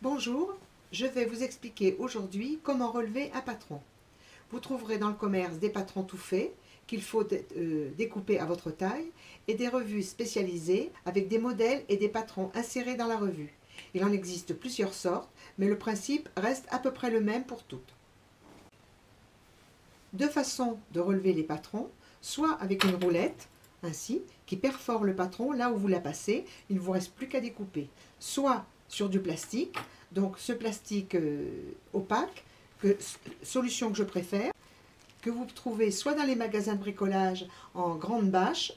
Bonjour, je vais vous expliquer aujourd'hui comment relever un patron. Vous trouverez dans le commerce des patrons tout faits qu'il faut découper à votre taille et des revues spécialisées avec des modèles et des patrons insérés dans la revue. Il en existe plusieurs sortes, mais le principe reste à peu près le même pour toutes. Deux façons de relever les patrons, soit avec une roulette, ainsi, qui perfore le patron là où vous la passez, il ne vous reste plus qu'à découper, soit sur du plastique, donc ce plastique opaque, solution que je préfère, que vous trouvez soit dans les magasins de bricolage en grande bâche,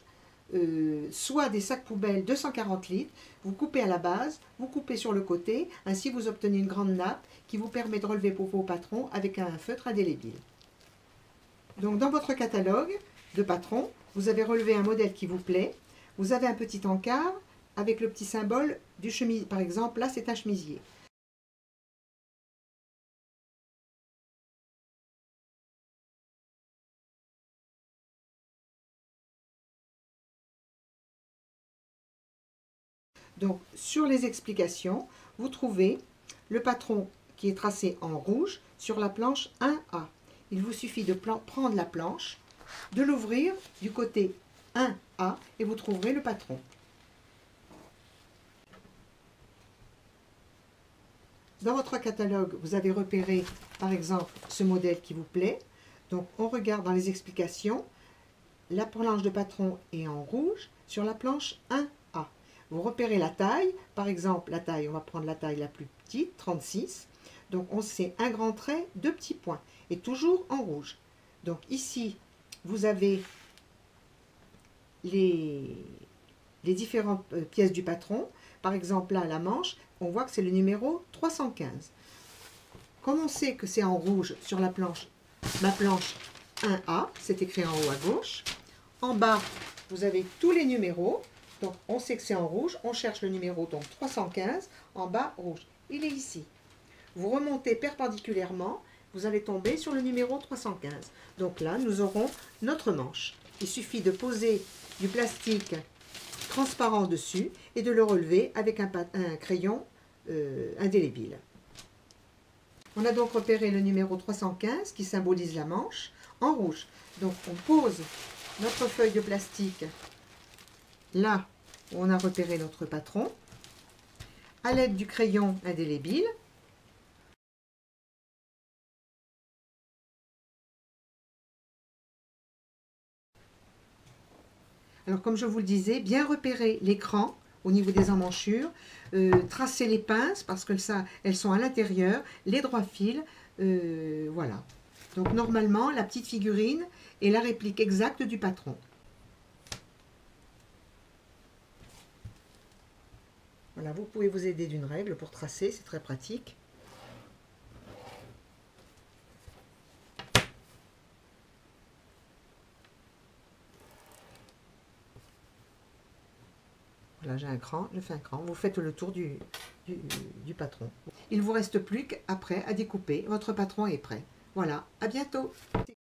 soit des sacs poubelles 240 litres, vous coupez à la base, vous coupez sur le côté, ainsi vous obtenez une grande nappe qui vous permet de relever pour vos patrons avec un feutre indélébile. Donc dans votre catalogue de patrons, vous avez relevé un modèle qui vous plaît, vous avez un petit encart avec le petit symbole du chemisier, par exemple là c'est un chemisier. Donc sur les explications, vous trouvez le patron qui est tracé en rouge sur la planche 1A. Il vous suffit de prendre la planche, de l'ouvrir du côté 1A et vous trouverez le patron. Dans votre catalogue, vous avez repéré par exemple ce modèle qui vous plaît. Donc on regarde dans les explications, la planche de patron est en rouge sur la planche 1A. Vous repérez la taille, par exemple la taille, on va prendre la taille la plus petite, 36. Donc on sait un grand trait, deux petits points, et toujours en rouge. Donc ici, vous avez les différentes pièces du patron. Par exemple là, la manche, on voit que c'est le numéro 315. Comme on sait que c'est en rouge sur la planche, ma planche 1A, c'est écrit en haut à gauche. En bas, vous avez tous les numéros. Donc on sait que c'est en rouge, on cherche le numéro donc 315, en bas rouge. Il est ici. Vous remontez perpendiculairement, vous allez tomber sur le numéro 315. Donc là, nous aurons notre manche. Il suffit de poser du plastique transparent dessus et de le relever avec un crayon indélébile. On a donc repéré le numéro 315 qui symbolise la manche en rouge. Donc on pose notre feuille de plastique là où on a repéré notre patron à l'aide du crayon indélébile. Alors comme je vous le disais, bien repérer l'écran au niveau des emmanchures, tracer les pinces parce que ça, elles sont à l'intérieur, les droits fils, voilà. Donc normalement, la petite figurine est la réplique exacte du patron. Voilà, vous pouvez vous aider d'une règle pour tracer, c'est très pratique. Voilà, j'ai un cran, je fais un cran. Vous faites le tour du patron. Il ne vous reste plus qu'après à découper. Votre patron est prêt. Voilà, à bientôt.